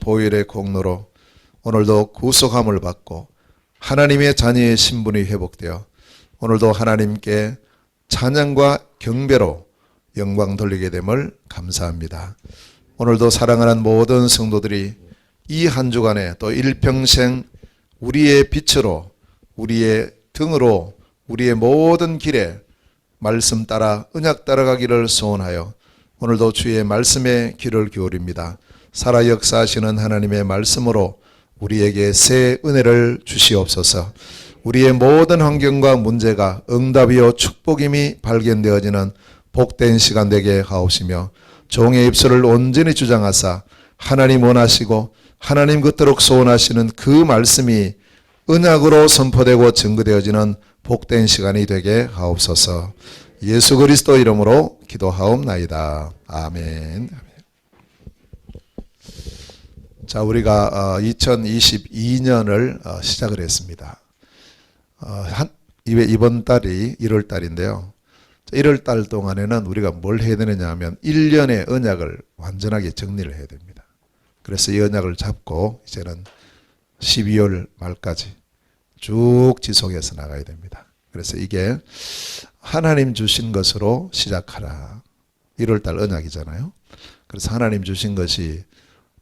보혈의 공로로 오늘도 구속함을 받고 하나님의 자녀의 신분이 회복되어 오늘도 하나님께 찬양과 경배로 영광 돌리게 됨을 감사합니다. 오늘도 사랑하는 모든 성도들이 이 한 주간에 또 일평생 우리의 빛으로 우리의 등으로 우리의 모든 길에 말씀 따라 언약 따라가기를 소원하여 오늘도 주의 말씀에 귀를 기울입니다. 살아 역사하시는 하나님의 말씀으로 우리에게 새 은혜를 주시옵소서. 우리의 모든 환경과 문제가 응답이요 축복임이 발견되어지는 복된 시간 되게 하옵시며 종의 입술을 온전히 주장하사 하나님 원하시고 하나님 그토록 소원하시는 그 말씀이 언약으로 선포되고 증거되어지는 복된 시간이 되게 하옵소서. 예수 그리스도 이름으로 기도하옵나이다. 아멘. 자, 우리가 2022년을 시작을 했습니다. 이번 달이 1월 달인데요. 1월 달 동안에는 우리가 뭘 해야 되느냐 하면 1년의 언약을 완전하게 정리를 해야 됩니다. 그래서 이 언약을 잡고 이제는 12월 말까지 쭉 지속해서 나가야 됩니다. 그래서 이게 하나님 주신 것으로 시작하라. 1월 달 언약이잖아요. 그래서 하나님 주신 것이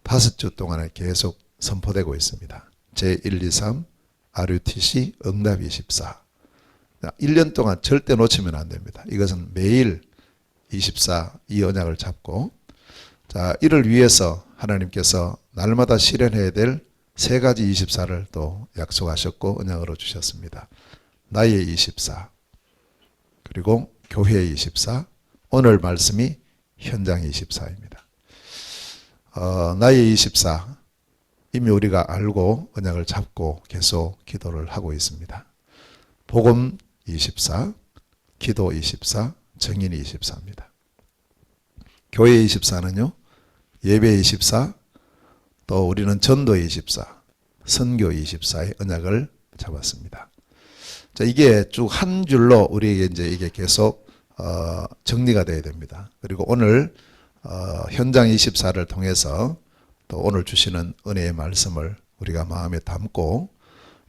5주 동안에 계속 선포되고 있습니다. 제1, 2, 3, RUTC, 응답 24. 1년 동안 절대 놓치면 안 됩니다. 이것은 매일 24 이 언약을 잡고 자, 이를 위해서 하나님께서 날마다 실현해야 될 3가지 24를 또 약속하셨고 언약으로 주셨습니다. 나의 24 그리고 교회의 24 오늘 말씀이 현장 24입니다. 나의 24 이미 우리가 알고 언약을 잡고 계속 기도를 하고 있습니다. 복음 24, 기도 24, 정인 24입니다. 교회 24는요. 예배 24, 또 우리는 전도 24, 선교 24의 언약을 잡았습니다. 자, 이게 쭉 한 줄로 우리에게 이제 이게 계속 정리가 돼야 됩니다. 그리고 오늘 현장 24를 통해서 또 오늘 주시는 은혜의 말씀을 우리가 마음에 담고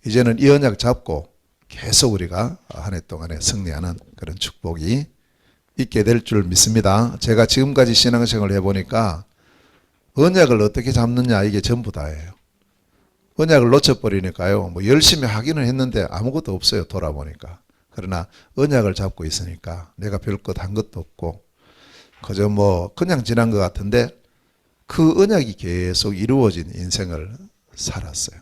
이제는 이 언약 잡고 계속 우리가 한 해 동안에 승리하는 그런 축복이 있게 될 줄 믿습니다. 제가 지금까지 신앙생활을 해보니까 언약을 어떻게 잡느냐 이게 전부 다예요. 언약을 놓쳐버리니까요. 뭐 열심히 하기는 했는데 아무것도 없어요. 돌아보니까. 그러나 언약을 잡고 있으니까 내가 별것 한 것도 없고 그저 뭐 그냥 지난 것 같은데 그 언약이 계속 이루어진 인생을 살았어요.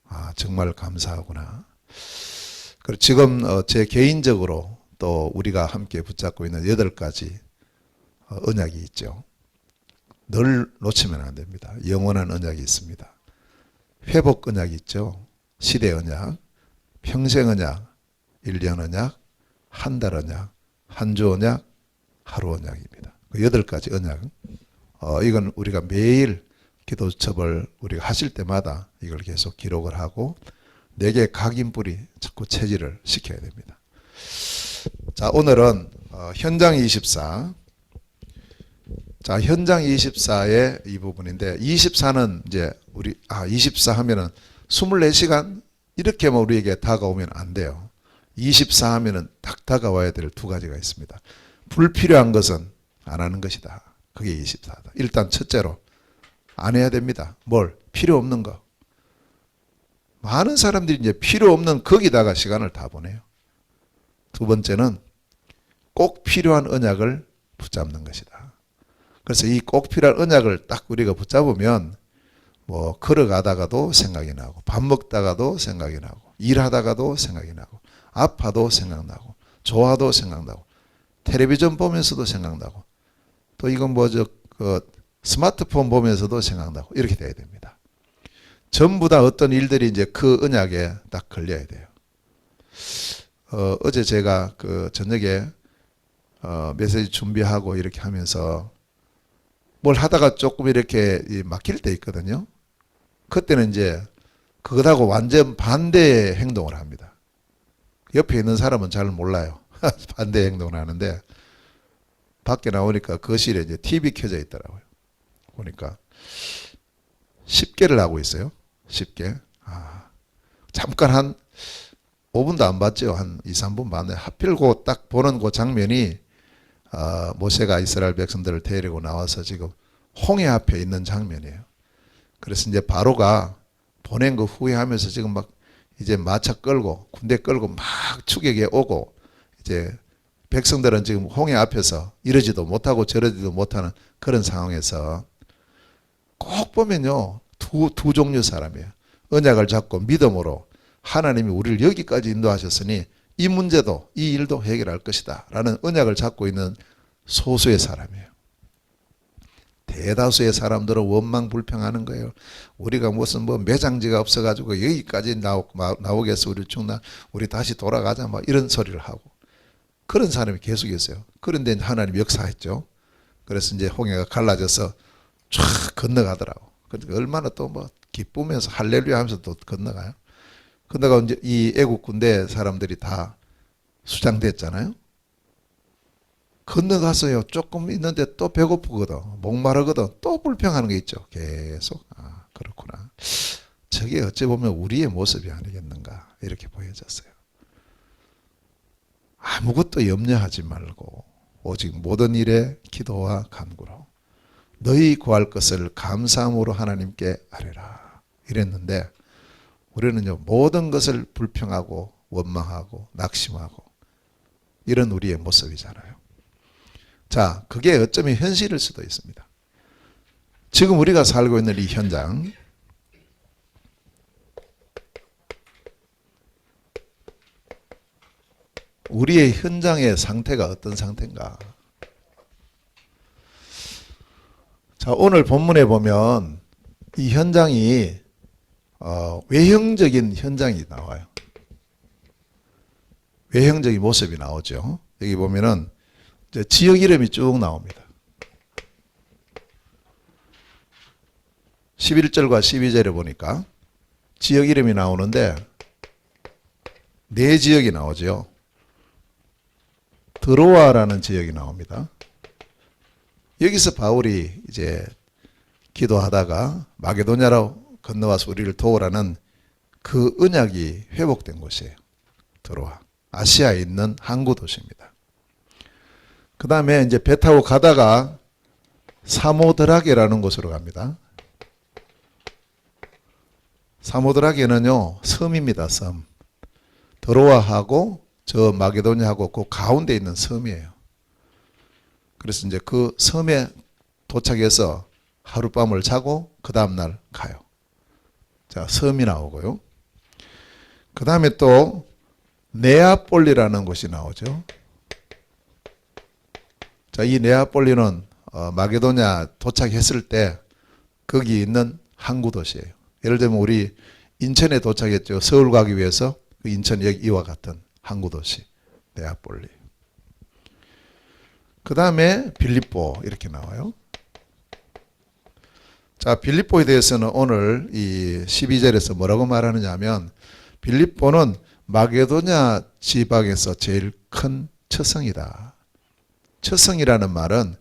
아, 정말 감사하구나. 그리고 지금 제 개인적으로 또 우리가 함께 붙잡고 있는 8가지 언약이 있죠. 늘 놓치면 안 됩니다. 영원한 언약이 있습니다. 회복 언약이 있죠. 시대 언약, 평생 언약, 1년 언약, 한 달 언약, 한 주 언약, 하루 언약입니다. 그 8가지 언약. 이건 우리가 매일 기도첩을 우리가 하실 때마다 이걸 계속 기록을 하고 내게 각인뿌리 자꾸 체질을 시켜야 됩니다. 자, 오늘은 현장 24. 자, 현장 24의 이 부분인데 24는 이제 우리 24 하면은 24시간 이렇게만 우리에게 다가오면 안 돼요. 24 하면은 딱 다가와야 될 2가지가 있습니다. 불필요한 것은 안 하는 것이다. 그게 24다. 일단 첫째로 안 해야 됩니다. 뭘? 필요 없는 거. 많은 사람들이 이제 필요 없는 거기다가 시간을 다 보내요. 2번째는 꼭 필요한 언약을 붙잡는 것이다. 그래서 이 꼭 필요한 언약을 딱 우리가 붙잡으면 뭐 걸어가다가도 생각이 나고 밥 먹다가도 생각이 나고 일하다가도 생각이 나고 아파도 생각나고 좋아도 생각나고 텔레비전 보면서도 생각나고 또 이건 스마트폰 보면서도 생각나고 이렇게 돼야 됩니다. 전부 다 어떤 일들이 이제 그 언약에 딱 걸려야 돼요. 어제 제가 그 저녁에 메시지 준비하고 이렇게 하면서 뭘 하다가 조금 이렇게 막힐 때 있거든요. 그때는 이제 그것하고 완전 반대의 행동을 합니다. 옆에 있는 사람은 잘 몰라요. 반대 행동을 하는데 밖에 나오니까 거실에 이제 TV 켜져 있더라고요. 보니까 10개를 하고 있어요. 10개. 잠깐 한 5분도 안 봤죠. 한 2, 3분 봤네. 하필 딱 보는 그 장면이 모세가 이스라엘 백성들을 데리고 나와서 지금 홍해 앞에 있는 장면이에요. 그래서 이제 바로가 보낸 거 후회하면서 지금 막 이제 마차 끌고 군대 끌고 막 추격에 오고 이제 백성들은 지금 홍해 앞에서 이러지도 못하고 저러지도 못하는 그런 상황에서 꼭 보면요. 두 종류 사람이에요. 언약을 잡고 믿음으로 하나님이 우리를 여기까지 인도하셨으니 이 문제도 이 일도 해결할 것이다 라는 언약을 잡고 있는 소수의 사람이에요. 대다수의 사람들은 원망 불평하는 거예요. 우리가 무슨 뭐 매장지가 없어가지고 여기까지 나오겠어. 우리 죽나 우리 다시 돌아가자 막 이런 소리를 하고 그런 사람이 계속 있어요. 그런데 하나님 역사했죠. 그래서 이제 홍해가 갈라져서 쫙 건너가더라고. 그러니까 얼마나 또 뭐 기쁘면서 할렐루야 하면서 또 건너가요. 건너가 이제 이 애국 군대 사람들이 다 수장됐잖아요. 건너가서요. 조금 있는데 또 배고프거든. 목마르거든. 또 불평하는 게 있죠. 계속. 그렇구나. 저게 어찌 보면 우리의 모습이 아니겠는가. 이렇게 보여졌어요. 아무것도 염려하지 말고 오직 모든 일에 기도와 간구로 너희 구할 것을 감사함으로 하나님께 아뢰라. 이랬는데 우리는요. 모든 것을 불평하고 원망하고 낙심하고 이런 우리의 모습이잖아요. 자, 그게 어쩌면 현실일 수도 있습니다. 지금 우리가 살고 있는 이 현장, 우리의 현장의 상태가 어떤 상태인가? 자, 오늘 본문에 보면 이 현장이 외형적인 현장이 나와요. 외형적인 모습이 나오죠. 여기 보면은 지역 이름이 쭉 나옵니다. 11절과 12절에 보니까 지역 이름이 나오는데 네 지역이 나오죠. 드로아라는 지역이 나옵니다. 여기서 바울이 이제 기도하다가 마게도냐로 건너와서 우리를 도우라는 그 언약이 회복된 곳이에요. 드로아. 아시아에 있는 항구 도시입니다. 그 다음에 이제 배 타고 가다가 사모드라게라는 곳으로 갑니다. 사모드라게는요, 섬입니다, 섬. 드로아하고 저 마게도냐하고 그 가운데 있는 섬이에요. 그래서 이제 그 섬에 도착해서 하룻밤을 자고 그 다음날 가요. 자, 섬이 나오고요. 그 다음에 또 네아폴리라는 곳이 나오죠. 자, 이 네아폴리는 마게도냐 도착했을 때 거기 있는 항구 도시예요. 예를 들면 우리 인천에 도착했죠. 서울 가기 위해서 그 인천역 이와 같은 항구 도시 네아폴리. 그 다음에 빌립보 이렇게 나와요. 자, 빌립보에 대해서는 오늘 이 12절에서 뭐라고 말하느냐 하면 빌립보는 마게도냐 지방에서 제일 큰 처성이다. 처성이라는 말은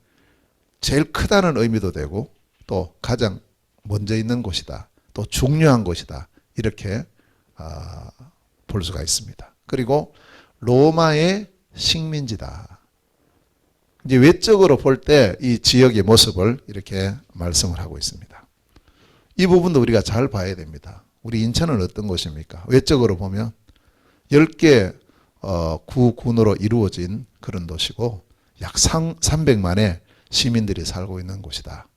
제일 크다는 의미도 되고 또 가장 먼저 있는 곳이다. 또 중요한 곳이다. 이렇게 볼 수가 있습니다. 그리고 로마의 식민지다. 이제 외적으로 볼 때 이 지역의 모습을 이렇게 말씀을 하고 있습니다. 이 부분도 우리가 잘 봐야 됩니다. 우리 인천은 어떤 곳입니까? 외적으로 보면 10개 구군으로 이루어진 그런 도시고 약 300만의 시민들이 살고 있는 곳이다.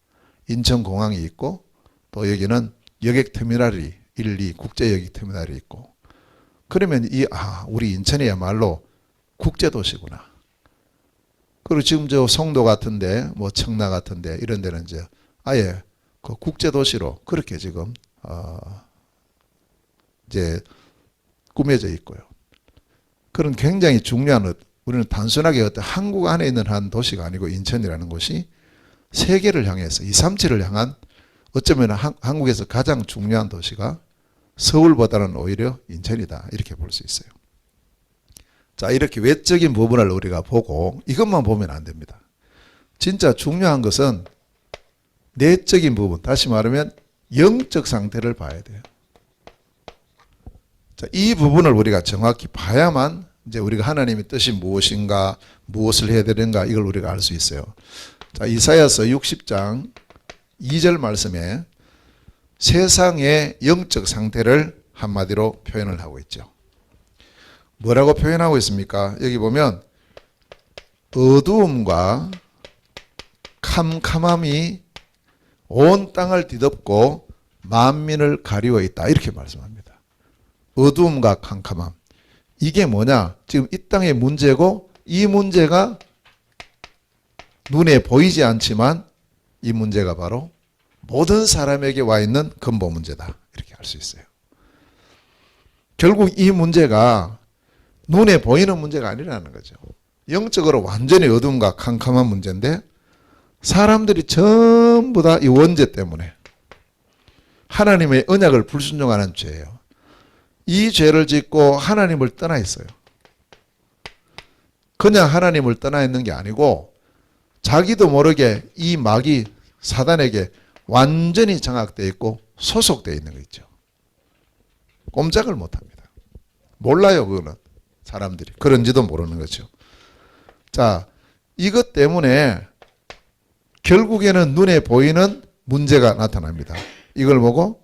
인천공항이 있고 또 여기는 여객터미널이 1, 2 국제여객터미널이 있고 그러면 우리 인천이야말로 국제도시구나. 그리고 지금 저 송도 같은데 뭐 청라 같은데 이런 데는 이제 아예 그 국제도시로 그렇게 지금 이제 꾸며져 있고요. 그런 굉장히 중요한 우리는 단순하게 어떤 한국 안에 있는 한 도시가 아니고 인천이라는 곳이 세계를 향해서 237을 향한 어쩌면 한국에서 가장 중요한 도시가 서울보다는 오히려 인천이다. 이렇게 볼 수 있어요. 자, 이렇게 외적인 부분을 우리가 보고 이것만 보면 안 됩니다. 진짜 중요한 것은 내적인 부분, 다시 말하면 영적 상태를 봐야 돼요. 자, 이 부분을 우리가 정확히 봐야만 이제 우리가 하나님의 뜻이 무엇인가, 무엇을 해야 되는가 이걸 우리가 알 수 있어요. 자, 이사야서 60장 2절 말씀에 세상의 영적 상태를 한마디로 표현을 하고 있죠. 뭐라고 표현하고 있습니까? 여기 보면 어두움과 캄캄함이 온 땅을 뒤덮고 만민을 가리워 있다. 이렇게 말씀합니다. 어두움과 캄캄함. 이게 뭐냐? 지금 이 땅의 문제고 이 문제가 눈에 보이지 않지만 이 문제가 바로 모든 사람에게 와 있는 근본 문제다. 이렇게 할 수 있어요. 결국 이 문제가 눈에 보이는 문제가 아니라는 거죠. 영적으로 완전히 어둠과 캄캄한 문제인데 사람들이 전부 다 이 원죄 때문에 하나님의 언약을 불순종하는 죄예요. 이 죄를 짓고 하나님을 떠나 있어요. 그냥 하나님을 떠나 있는 게 아니고 자기도 모르게 이 마귀 사단에게 완전히 장악되어 있고 소속되어 있는 거 있죠. 꼼짝을 못합니다. 몰라요. 그거는 사람들이. 그런지도 모르는 거죠. 자, 이것 때문에 결국에는 눈에 보이는 문제가 나타납니다. 이걸 보고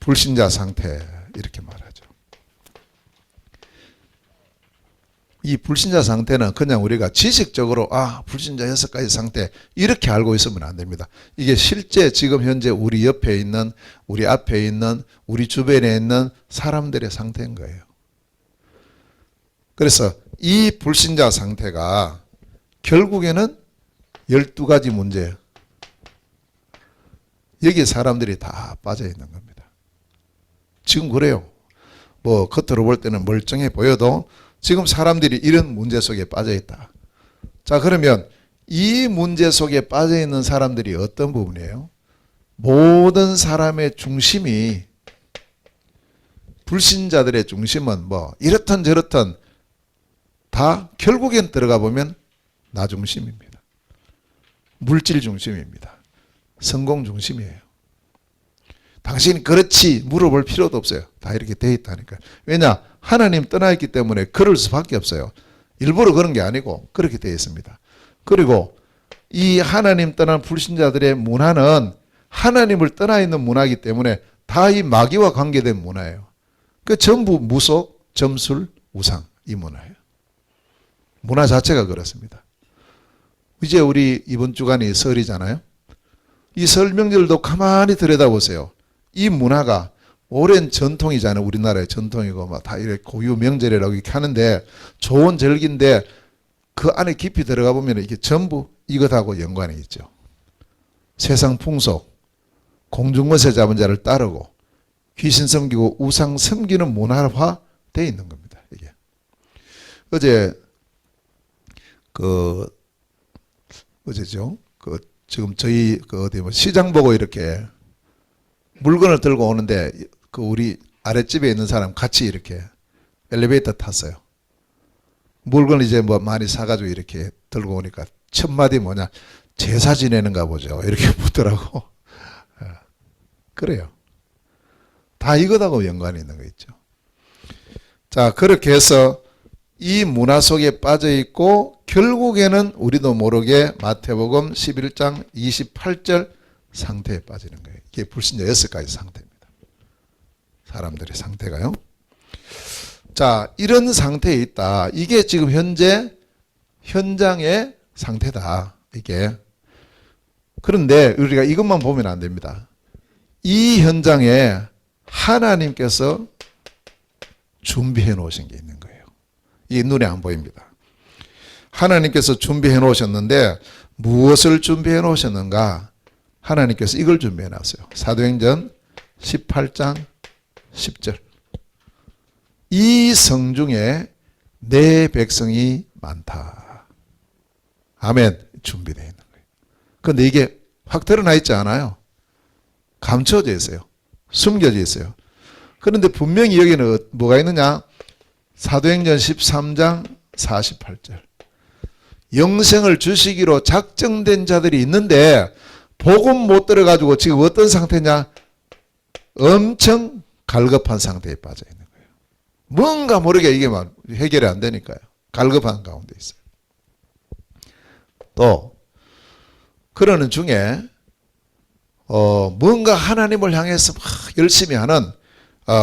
불신자 상태 이렇게 말하죠. 이 불신자 상태는 그냥 우리가 지식적으로 불신자 6가지 상태 이렇게 알고 있으면 안 됩니다. 이게 실제 지금 현재 우리 옆에 있는, 우리 앞에 있는, 우리 주변에 있는 사람들의 상태인 거예요. 그래서 이 불신자 상태가 결국에는 12가지 문제, 여기에 사람들이 다 빠져 있는 겁니다. 지금 그래요. 뭐 겉으로 볼 때는 멀쩡해 보여도 지금 사람들이 이런 문제 속에 빠져 있다. 자, 그러면 이 문제 속에 빠져 있는 사람들이 어떤 부분이에요? 모든 사람의 중심이, 불신자들의 중심은 뭐 이렇든 저렇든 다 결국엔 들어가 보면 나 중심입니다. 물질 중심입니다. 성공 중심이에요. 당신이 그렇지 물어볼 필요도 없어요. 다 이렇게 돼 있다니까. 왜냐? 하나님 떠나 있기 때문에 그럴 수밖에 없어요. 일부러 그런 게 아니고 그렇게 되어 있습니다. 그리고 이 하나님 떠난 불신자들의 문화는 하나님을 떠나 있는 문화이기 때문에 다 이 마귀와 관계된 문화예요. 그 전부 무속, 점술, 우상 이 문화예요. 문화 자체가 그렇습니다. 이제 우리 이번 주간이 설이잖아요. 이 설 명절도 가만히 들여다보세요. 이 문화가 오랜 전통이잖아요. 우리나라의 전통이고 막 다 이렇게 고유 명절이라고 이렇게 하는데 좋은 절기인데 그 안에 깊이 들어가 보면 이게 전부 이것하고 연관이 있죠. 세상 풍속, 공중머세 잡은 자를 따르고 귀신 섬기고 우상 섬기는 문화화 되어 있는 겁니다. 이게 어제 어제죠. 지금 저희 어디 뭐 시장 보고 이렇게 물건을 들고 오는데 우리 아랫집에 있는 사람 같이 이렇게 엘리베이터 탔어요. 물건을 이제 뭐 많이 사가지고 이렇게 들고 오니까 첫 마디 뭐냐, 제사 지내는가 보죠. 이렇게 묻더라고. 그래요. 다 이것하고 연관이 있는 거 있죠. 자, 그렇게 해서 이 문화 속에 빠져 있고 결국에는 우리도 모르게 마태복음 11장 28절 상태에 빠지는 거예요. 이게 불신자 6가지 상태입니다. 사람들의 상태가요. 자, 이런 상태에 있다. 이게 지금 현장의 상태다. 이게. 그런데 우리가 이것만 보면 안 됩니다. 이 현장에 하나님께서 준비해 놓으신 게 있는 거예요. 이게 눈에 안 보입니다. 하나님께서 준비해 놓으셨는데 무엇을 준비해 놓으셨는가? 하나님께서 이걸 준비해 놨어요. 사도행전 18장 10절. 이 성중에 내 백성이 많다. 아멘. 준비되어 있는 거예요. 그런데 이게 확 드러나 있지 않아요. 감춰져 있어요. 숨겨져 있어요. 그런데 분명히 여기는 뭐가 있느냐? 사도행전 13장 48절. 영생을 주시기로 작정된 자들이 있는데 복음 못 들어가지고 지금 어떤 상태냐? 엄청 갈급한 상태에 빠져 있는 거예요. 뭔가 모르게 이게 막 해결이 안 되니까요. 갈급한 가운데 있어요. 또 그러는 중에 뭔가 하나님을 향해서 막 열심히 하는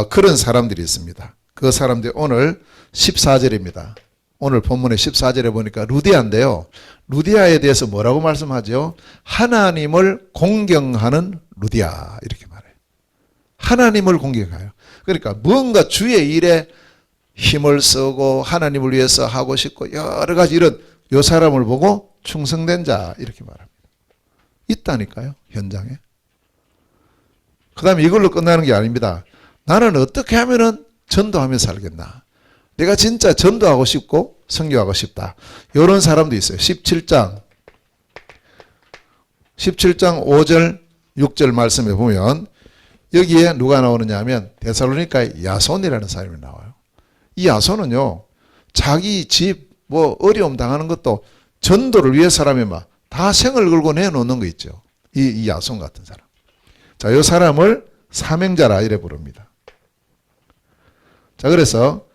그런 사람들이 있습니다. 그 사람들이 오늘 14절입니다. 오늘 본문의 14절에 보니까 루디아인데요. 루디아에 대해서 뭐라고 말씀하죠? 하나님을 공경하는 루디아 이렇게 말해요. 하나님을 공경해요. 그러니까 뭔가 주의 일에 힘을 쓰고 하나님을 위해서 하고 싶고 여러 가지 이런 요 사람을 보고 충성된 자 이렇게 말합니다. 있다니까요. 현장에. 그 다음에 이걸로 끝나는 게 아닙니다. 나는 어떻게 하면은 전도하며 살겠나. 내가 진짜 전도하고 싶고 선교하고 싶다. 이런 사람도 있어요. 17장 5절 6절 말씀에 보면 여기에 누가 나오느냐 하면 데살로니가의 야손이라는 사람이 나와요. 이 야손은요. 자기 집 뭐 어려움 당하는 것도 전도를 위해서라면 막 다 생을 걸고 내놓는 거 있죠. 이 야손 같은 사람. 자, 이 사람을 사명자라 이래 부릅니다. 자, 그래서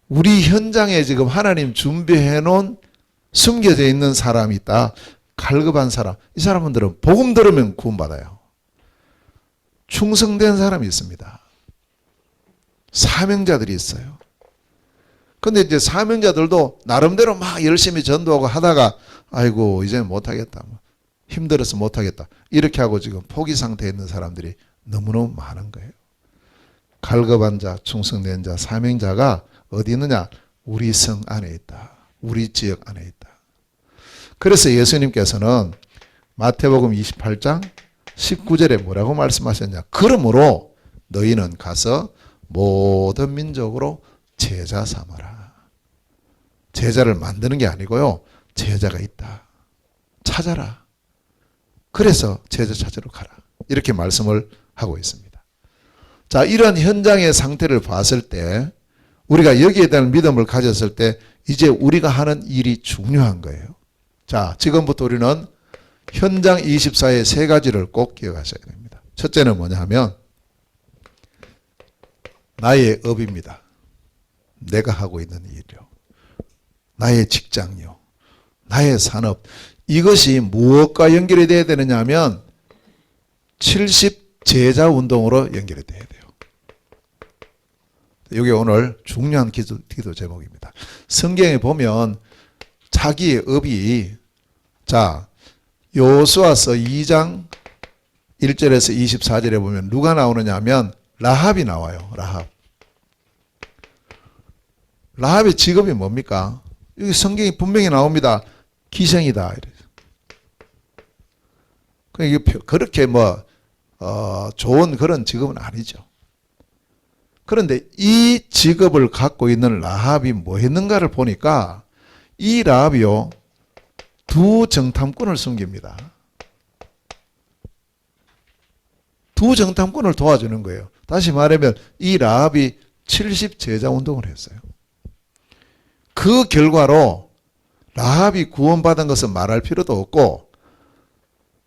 우리 현장에 지금 하나님 준비해 놓은 숨겨져 있는 사람이 있다. 갈급한 사람. 이 사람들은 복음 들으면 구원받아요. 충성된 사람이 있습니다. 사명자들이 있어요. 근데 이제 사명자들도 나름대로 막 열심히 전도하고 하다가 아이고 이제 못하겠다. 힘들어서 못하겠다. 이렇게 하고 지금 포기 상태에 있는 사람들이 너무너무 많은 거예요. 갈급한 자, 충성된 자, 사명자가 어디 있느냐? 우리 성 안에 있다. 우리 지역 안에 있다. 그래서 예수님께서는 마태복음 28장 19절에 뭐라고 말씀하셨냐? 그러므로 너희는 가서 모든 민족으로 제자 삼아라. 제자를 만드는 게 아니고요. 제자가 있다. 찾아라. 그래서 제자 찾으러 가라. 이렇게 말씀을 하고 있습니다. 자, 이런 현장의 상태를 봤을 때 우리가 여기에 대한 믿음을 가졌을 때 이제 우리가 하는 일이 중요한 거예요. 자, 지금부터 우리는 현장 24의 세 가지를 꼭 기억하셔야 됩니다. 첫째는 뭐냐 하면 나의 업입니다. 내가 하고 있는 일이요. 나의 직장이요. 나의 산업. 이것이 무엇과 연결이 돼야 되느냐 하면 70 제자 운동으로 연결이 돼야 돼요. 이게 오늘 중요한 기도 제목입니다. 성경에 보면 자기의 업이 자 여호수아서 2장 1절에서 24절에 보면 누가 나오느냐 하면 라합이 나와요. 라합의 직업이 뭡니까? 여기 성경이 분명히 나옵니다. 기생이다. 이게 그렇게 좋은 그런 직업은 아니죠. 그런데 이 직업을 갖고 있는 라합이 뭐 했는가를 보니까 이 라합이요. 두 정탐꾼을 숨깁니다. 두 정탐꾼을 도와주는 거예요. 다시 말하면 이 라합이 70 제자 운동을 했어요. 그 결과로 라합이 구원받은 것은 말할 필요도 없고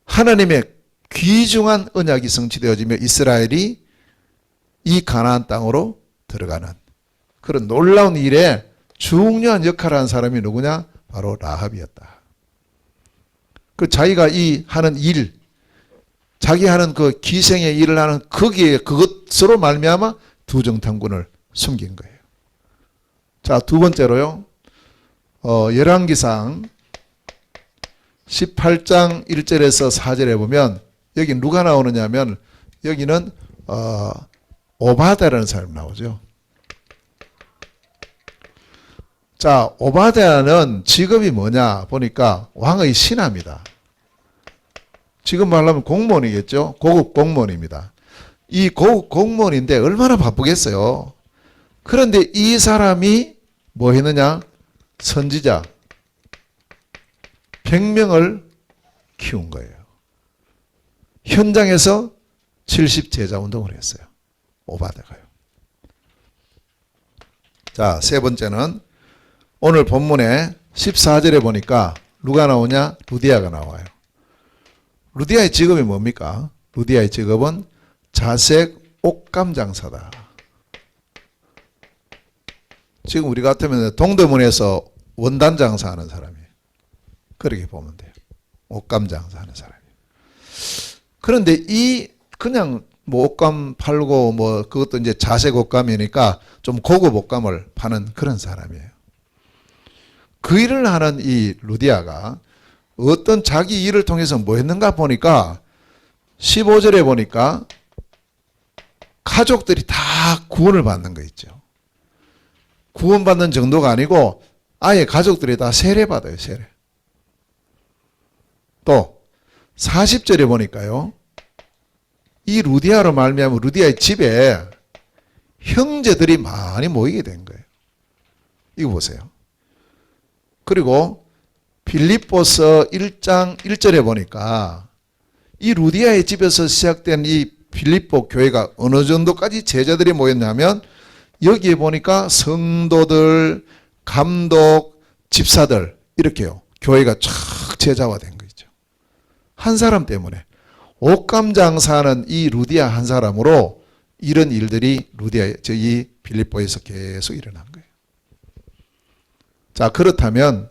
하나님의 귀중한 언약이 성취되어지며 이스라엘이 이 가나안 땅으로 들어가는 그런 놀라운 일에 중요한 역할을 한 사람이 누구냐? 바로 라합이었다. 그 자기가 이 하는 일, 자기 하는 그 기생의 일을 하는 거기에 그것으로 말미암아 두 정탐꾼을 숨긴 거예요. 자, 두 번째로요. 열왕기상 18장 1절에서 4절에 보면 여기 누가 나오느냐면 여기는 오바댜라는 사람이 나오죠. 자, 오바댜는 직업이 뭐냐 보니까 왕의 신하입니다. 지금 말하면 공무원이겠죠. 고급 공무원입니다. 이 고급 공무원인데 얼마나 바쁘겠어요. 그런데 이 사람이 뭐 했느냐? 선지자 100명을 키운 거예요. 현장에서 70 제자 운동을 했어요. 오바댜가요. 자, 세 번째는 오늘 본문에 14절에 보니까 누가 나오냐? 루디아가 나와요. 루디아의 직업이 뭡니까? 루디아의 직업은 자색 옷감 장사다. 지금 우리 같으면 동대문에서 원단 장사하는 사람이에요. 그렇게 보면 돼요. 옷감 장사하는 사람이에요. 그런데 이 그냥 뭐 옷감 팔고 뭐 그것도 이제 자색 옷감이니까 좀 고급 옷감을 파는 그런 사람이에요. 그 일을 하는 이 루디아가 어떤 자기 일을 통해서 뭐 했는가 보니까 15절에 보니까 가족들이 다 구원을 받는 거 있죠. 구원받는 정도가 아니고 아예 가족들이 다 세례받아요. 세례. 또 40절에 보니까요. 이 루디아로 말미암아 루디아의 집에 형제들이 많이 모이게 된 거예요. 이거 보세요. 그리고 빌립보서 1장 1절에 보니까 이 루디아의 집에서 시작된 이 빌립보 교회가 어느 정도까지 제자들이 모였냐면 여기에 보니까 성도들, 감독, 집사들 이렇게요. 교회가 쫙 제자화된 거 있죠. 한 사람 때문에 옷감 장사하는 이 루디아 한 사람으로 이런 일들이 이 빌립보에서 계속 일어난 거예요. 자, 그렇다면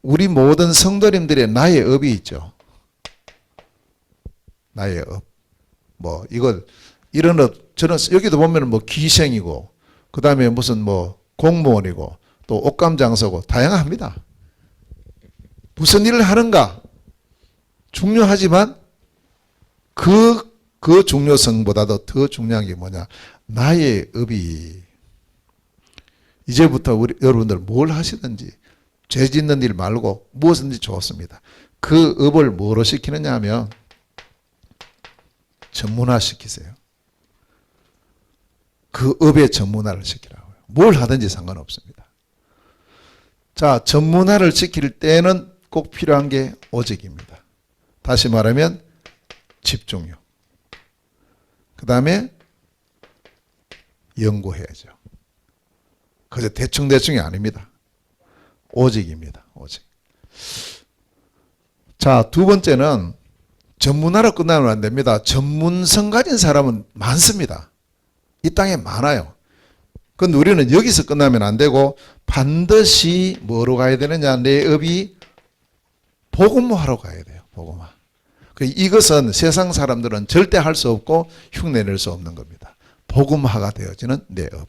우리 모든 성도님들의 나의 업이 있죠. 나의 업. 뭐 이런 업 저는 여기도 보면 뭐 기생이고 그다음에 무슨 뭐 공무원이고 또 옷감 장사고 다양합니다. 무슨 일을 하는가 중요하지만 그 중요성보다도 더 중요한 게 뭐냐? 나의 업이 이제부터 여러분들 뭘 하시든지 죄 짓는 일 말고 무엇이든지 좋습니다. 그 업을 뭐로 시키느냐 하면 전문화 시키세요. 그 업의 전문화를 시키라고요. 뭘 하든지 상관없습니다. 자, 전문화를 시킬 때는 꼭 필요한 게 오직입니다. 다시 말하면 집중력. 그 다음에 연구해야죠. 그저 대충대충이 아닙니다. 오직입니다. 오직. 자, 두 번째는 전문화로 끝나면 안 됩니다. 전문성 가진 사람은 많습니다. 이 땅에 많아요. 그런데 우리는 여기서 끝나면 안 되고 반드시 뭐로 가야 되느냐? 내 업이 복음화로 가야 돼요. 복음화. 이것은 세상 사람들은 절대 할 수 없고 흉내낼 수 없는 겁니다. 복음화가 되어지는 내 업.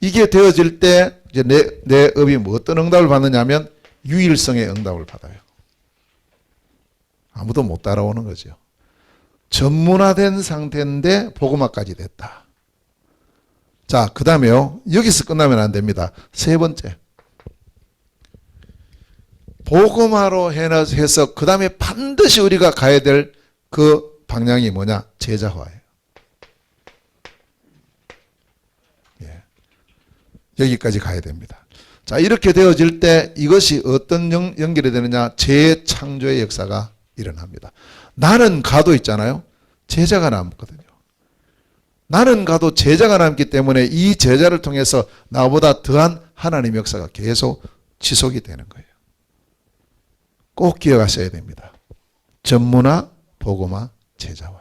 이게 되어질 때 이제 내 업이 뭐 어떤 응답을 받느냐면 유일성의 응답을 받아요. 아무도 못 따라오는 거죠. 전문화된 상태인데 복음화까지 됐다. 자, 그 다음에요. 여기서 끝나면 안 됩니다. 세 번째. 복음화로 해서 그 다음에 반드시 우리가 가야 될 그 방향이 뭐냐? 제자화예요. 예. 여기까지 가야 됩니다. 자, 이렇게 되어질 때 이것이 어떤 연결이 되느냐? 재창조의 역사가 일어납니다. 나는 가도 있잖아요. 제자가 남거든요. 나는 가도 제자가 남기 때문에 이 제자를 통해서 나보다 더한 하나님의 역사가 계속 지속이 되는 거예요. 꼭 기억하셔야 됩니다. 전문화, 복음화, 제자화.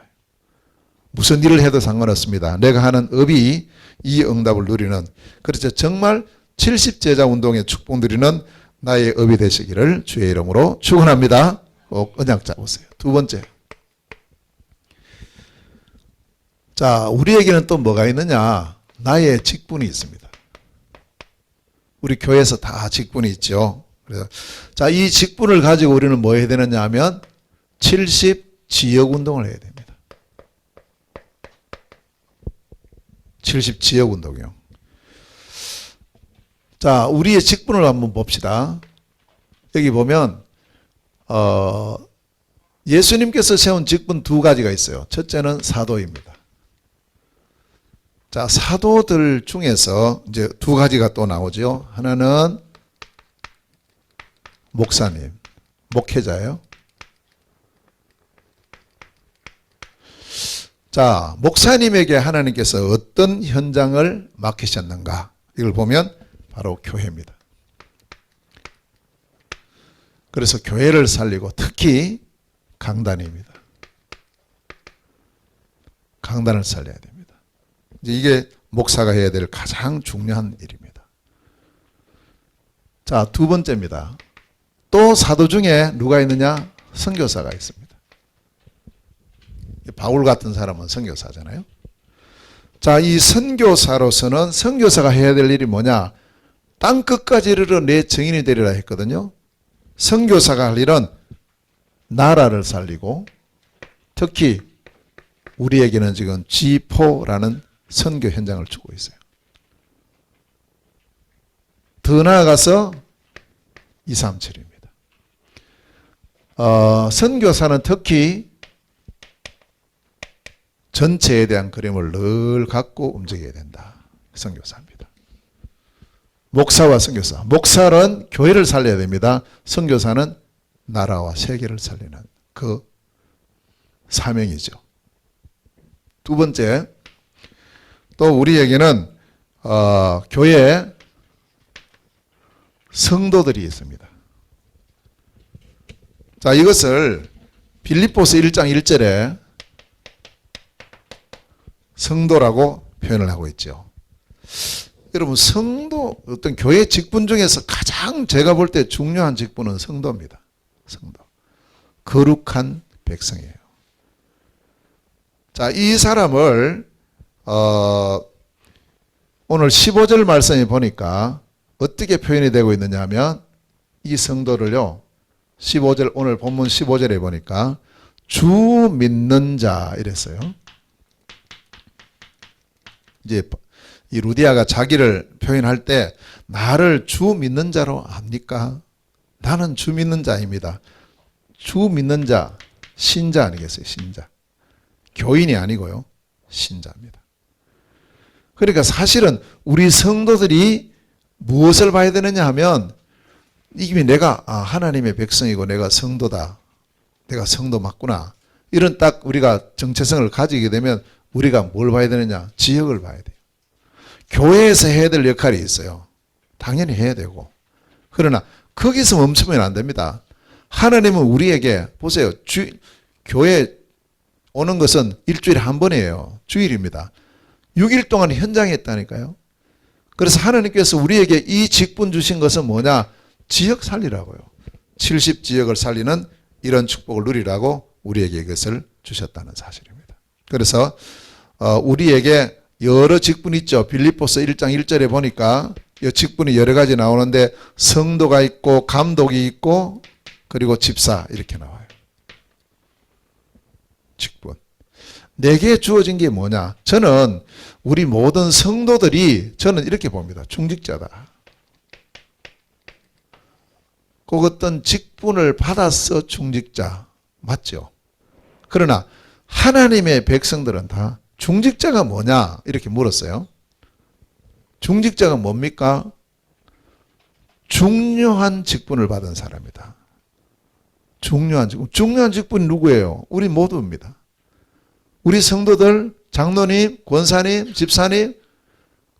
무슨 일을 해도 상관없습니다. 내가 하는 업이 이 응답을 누리는, 그렇죠. 정말 70제자 운동의 축복 누리는 나의 업이 되시기를 주의 이름으로 축원합니다. 꼭 언약 잡으세요. 두 번째. 자, 우리에게는 또 뭐가 있느냐? 나의 직분이 있습니다. 우리 교회에서 다 직분이 있죠. 그래서 자, 이 직분을 가지고 우리는 뭐 해야 되느냐 하면 70 지역 운동을 해야 됩니다. 70 지역 운동이요. 자, 우리의 직분을 한번 봅시다. 여기 보면 예수님께서 세운 직분 두 가지가 있어요. 첫째는 사도입니다. 자, 사도들 중에서 이제 두 가지가 또 나오죠. 하나는 목사님, 목회자예요. 자, 목사님에게 하나님께서 어떤 현장을 맡기셨는가? 이걸 보면 바로 교회입니다. 그래서 교회를 살리고 특히 강단입니다. 강단을 살려야 됩니다. 이제 이게 목사가 해야 될 가장 중요한 일입니다. 자, 두 번째입니다. 또 사도 중에 누가 있느냐? 선교사가 있습니다. 바울 같은 사람은 선교사잖아요. 자, 이 선교사로서는 선교사가 해야 될 일이 뭐냐? 땅 끝까지 이르러 내 증인이 되리라 했거든요. 선교사가 할 일은 나라를 살리고, 특히 우리에게는 지금 G4라는 선교 현장을 주고 있어요. 더 나아가서 237입니다. 선교사는 특히 전체에 대한 그림을 늘 갖고 움직여야 된다. 선교사입니다. 목사와 선교사. 목사는 교회를 살려야 됩니다. 선교사는 나라와 세계를 살리는 그 사명이죠. 두 번째, 또 우리에게는 교회에 성도들이 있습니다. 자, 이것을 빌립보서 1장 1절에 성도라고 표현을 하고 있죠. 여러분, 성도, 어떤 교회 직분 중에서 가장 제가 볼 때 중요한 직분은 성도입니다. 성도. 거룩한 백성이에요. 자, 이 사람을 오늘 15절 말씀에 보니까 어떻게 표현이 되고 있느냐 하면, 이 성도를요, 15절, 오늘 본문 15절에 보니까 주 믿는 자 이랬어요. 이제 이 루디아가 자기를 표현할 때 나를 주 믿는 자로 압니까? 나는 주 믿는 자입니다. 주 믿는 자, 신자 아니겠어요? 신자. 교인이 아니고요. 신자입니다. 그러니까 사실은 우리 성도들이 무엇을 봐야 되느냐 하면, 이미 내가 하나님의 백성이고 내가 성도다. 내가 성도 맞구나. 이런 딱 우리가 정체성을 가지게 되면 우리가 뭘 봐야 되느냐? 지역을 봐야 돼요. 교회에서 해야 될 역할이 있어요. 당연히 해야 되고. 그러나 거기서 멈추면 안 됩니다. 하나님은 우리에게, 보세요. 교회 오는 것은 일주일에 한 번이에요. 주일입니다. 6일 동안 현장에 있다니까요. 그래서 하나님께서 우리에게 이 직분 주신 것은 뭐냐? 지역 살리라고요. 70지역을 살리는 이런 축복을 누리라고 우리에게 이것을 주셨다는 사실입니다. 그래서 우리에게 여러 직분이 있죠. 빌립보서 1장 1절에 보니까 이 직분이 여러 가지 나오는데, 성도가 있고 감독이 있고 그리고 집사 이렇게 나와요. 직분. 내게 주어진 게 뭐냐? 저는 우리 모든 성도들이, 저는 이렇게 봅니다. 중직자다. 꼭 어떤 직분을 받아서 중직자 맞죠? 그러나 하나님의 백성들은 다 중직자가 뭐냐? 이렇게 물었어요. 중직자가 뭡니까? 중요한 직분을 받은 사람이다. 중요한 직분. 중요한 직분이 누구예요? 우리 모두입니다. 우리 성도들, 장로님, 권사님, 집사님,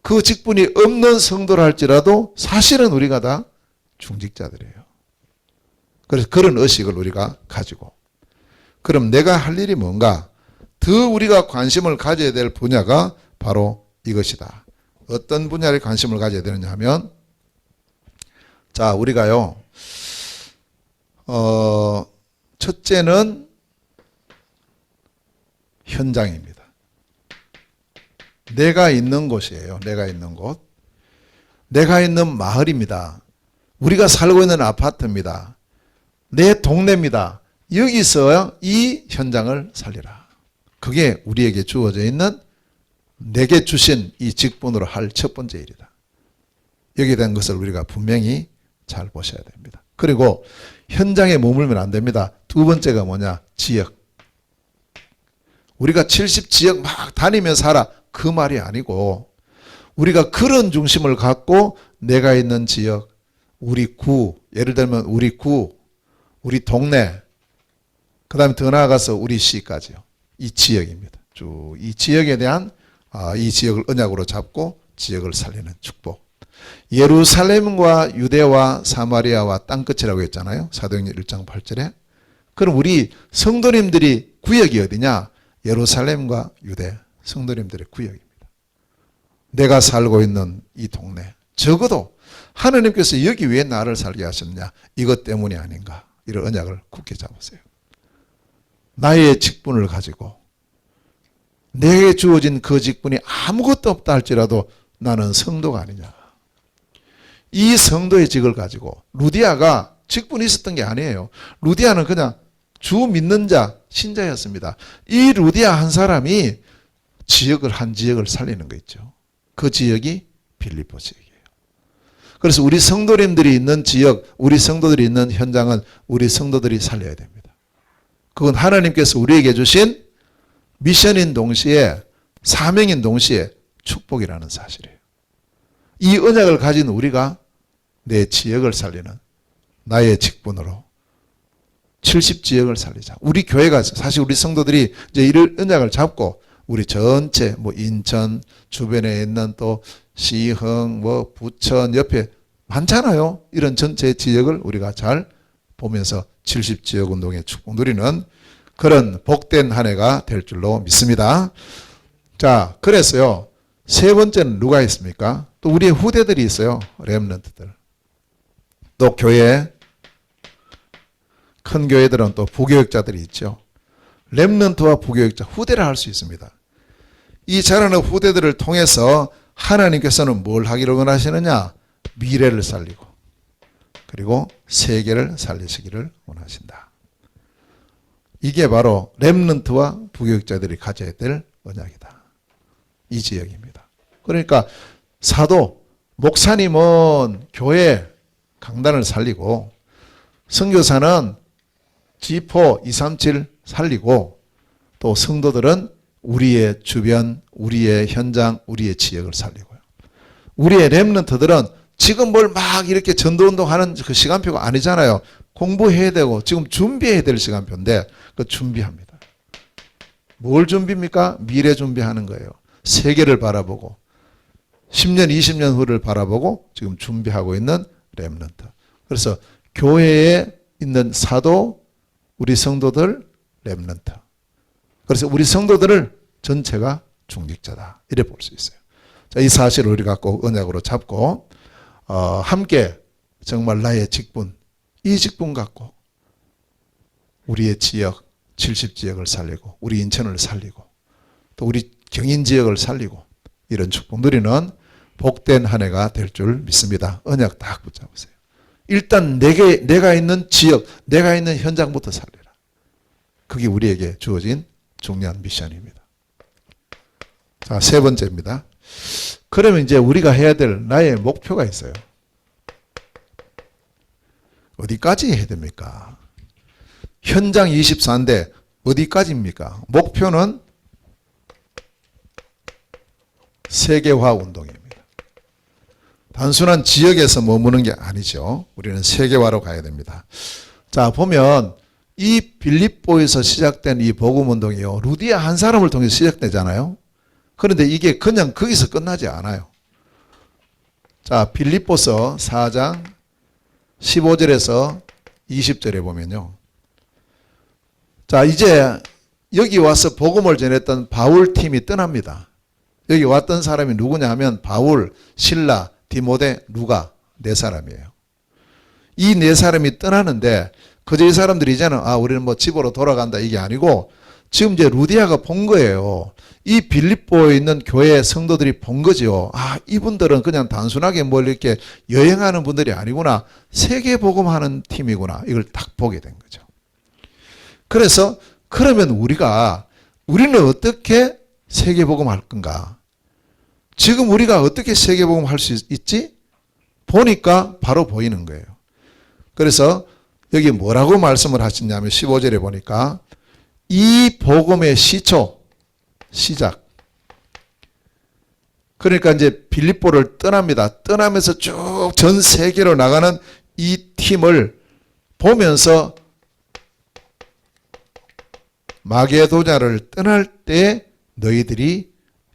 그 직분이 없는 성도를 할지라도 사실은 우리가 다 중직자들이에요. 그래서 그런 의식을 우리가 가지고, 그럼 내가 할 일이 뭔가? 더 우리가 관심을 가져야 될 분야가 바로 이것이다. 어떤 분야에 관심을 가져야 되느냐 하면, 자, 우리가요, 첫째는 현장입니다. 내가 있는 곳이에요. 내가 있는 곳. 내가 있는 마을입니다. 우리가 살고 있는 아파트입니다. 내 동네입니다. 여기서 이 현장을 살리라. 그게 우리에게 주어져 있는, 내게 주신 이 직분으로 할 첫 번째 일이다. 여기에 대한 것을 우리가 분명히 잘 보셔야 됩니다. 그리고 현장에 머물면 안 됩니다. 두 번째가 뭐냐? 지역. 우리가 70지역 막 다니며 살아. 그 말이 아니고, 우리가 그런 중심을 갖고 내가 있는 지역, 우리 구, 예를 들면 우리 구, 우리 동네, 그 다음에 더 나아가서 우리 시까지요. 이 지역입니다. 쭉 이 지역에 대한, 이 지역을 언약으로 잡고 지역을 살리는 축복. 예루살렘과 유대와 사마리아와 땅끝이라고 했잖아요. 사도행전 1장 8절에. 그럼 우리 성도님들이 구역이 어디냐? 예루살렘과 유대 성도님들의 구역입니다. 내가 살고 있는 이 동네, 적어도 하느님께서 여기 왜 나를 살게 하셨냐? 이것 때문이 아닌가? 이런 언약을 굳게 잡으세요. 나의 직분을 가지고 내게 주어진 그 직분이 아무것도 없다 할지라도 나는 성도가 아니냐. 이 성도의 직을 가지고 루디아가 직분이 있었던 게 아니에요. 루디아는 그냥 주 믿는 자, 신자였습니다. 이 루디아 한 사람이 한 지역을 살리는 거 있죠. 그 지역이 빌립보 지역이에요. 그래서 우리 성도님들이 있는 지역, 우리 성도들이 있는 현장은 우리 성도들이 살려야 됩니다. 그건 하나님께서 우리에게 주신 미션인 동시에 사명인 동시에 축복이라는 사실이에요. 이 언약을 가진 우리가 내 지역을 살리는 나의 직분으로 70지역을 살리자. 우리 교회가 사실 우리 성도들이 이제 이런 언약을 잡고 우리 전체 인천 주변에 있는 또 시흥 부천 옆에 많잖아요. 이런 전체 지역을 우리가 잘 보면서 70지역 운동의 축복 누리는 그런 복된 한 해가 될 줄로 믿습니다. 자, 그래서요. 세 번째는 누가 있습니까? 또 우리의 후대들이 있어요. 렘넌트들. 또 교회, 큰 교회들은 또 부교육자들이 있죠. 렘넌트와 부교육자, 후대를 할 수 있습니다. 이 자라는 후대들을 통해서 하나님께서는 뭘 하기를 원하시느냐? 미래를 살리고 그리고 세계를 살리시기를 원하신다. 이게 바로 렘넌트와 부교육자들이 가져야 될 언약이다. 이 지역입니다. 그러니까 사도, 목사님은 교회, 강단을 살리고 선교사는 G4, 237 살리고 또 성도들은 우리의 주변, 우리의 현장, 우리의 지역을 살리고요. 우리의 렘넌트들은 지금 뭘 막 이렇게 전도운동하는 그 시간표가 아니잖아요. 공부해야 되고 지금 준비해야 될 시간표인데 그 준비합니다. 뭘 준비입니까? 미래 준비하는 거예요. 세계를 바라보고 10년, 20년 후를 바라보고 지금 준비하고 있는 렘넌트. 그래서 교회에 있는 사도, 우리 성도들, 렘넌트. 그래서 우리 성도들을 전체가 중직자다. 이래 볼 수 있어요. 자, 이 사실을 우리가 꼭 언약으로 잡고 함께 정말 나의 직분, 이 직분 갖고 우리의 지역, 70지역을 살리고 우리 인천을 살리고 또 우리 경인 지역을 살리고 이런 축복 누리는 복된 한 해가 될 줄 믿습니다. 언약 딱 붙잡으세요. 일단 내가 있는 지역, 내가 있는 현장부터 살리라. 그게 우리에게 주어진 중요한 미션입니다. 자, 세 번째입니다. 그러면 이제 우리가 해야 될 나의 목표가 있어요. 어디까지 해야 됩니까? 현장 24인데 어디까지입니까? 목표는 세계화 운동입니다. 단순한 지역에서 머무는 게 아니죠. 우리는 세계화로 가야 됩니다. 자, 보면 이 빌립보에서 시작된 이 복음운동이요. 루디아 한 사람을 통해서 시작되잖아요. 그런데 이게 그냥 거기서 끝나지 않아요. 자, 빌립보서 4장 15절에서 20절에 보면요. 자, 이제 여기 와서 복음을 전했던 바울 팀이 떠납니다. 여기 왔던 사람이 누구냐 하면 바울, 실라, 디모데, 루가 네 사람이에요. 이 네 사람이 떠나는데 그저 이 사람들이 이제는 우리는 집으로 돌아간다 이게 아니고 지금 이제 루디아가 본 거예요. 이 빌립보에 있는 교회 성도들이 본 거죠. 이분들은 그냥 단순하게 이렇게 여행하는 분들이 아니구나. 세계 복음하는 팀이구나. 이걸 딱 보게 된 거죠. 그래서 그러면 우리는 어떻게 세계 복음할 건가? 지금 우리가 어떻게 세계 복음할 수 있지? 보니까 바로 보이는 거예요. 그래서 여기 뭐라고 말씀을 하시냐면 15절에 보니까 이 복음의 시초, 시작. 그러니까 이제 빌립보를 떠납니다. 떠나면서 쭉 전 세계로 나가는 이 팀을 보면서 마게도냐를 떠날 때 너희들이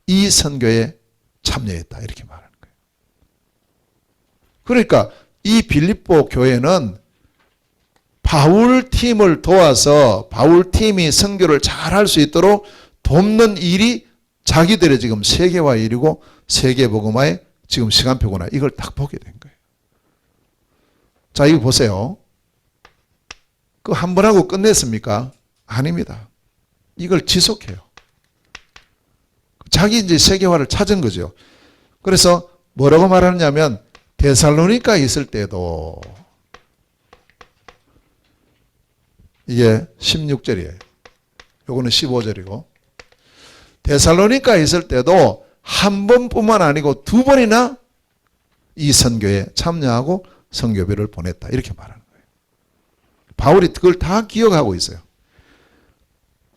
이 선교에 참여했다. 이렇게 말하는 거예요. 그러니까 이 빌립보 교회는 바울 팀을 도와서 바울 팀이 선교를 잘할 수 있도록 돕는 일이 자기들의 지금 세계화 일이고 세계복음화의 지금 시간표구나. 이걸 딱 보게 된 거예요. 자, 이거 보세요. 그 한 번 하고 끝냈습니까? 아닙니다. 이걸 지속해요. 자기 이제 세계화를 찾은 거죠. 그래서 뭐라고 말하느냐면 데살로니가에 있을 때도 이게 16절이에요. 요거는 15절이고 데살로니가에 있을 때도 한 번뿐만 아니고 두 번이나 이 선교에 참여하고 선교비를 보냈다. 이렇게 말하는 거예요. 바울이 그걸 다 기억하고 있어요.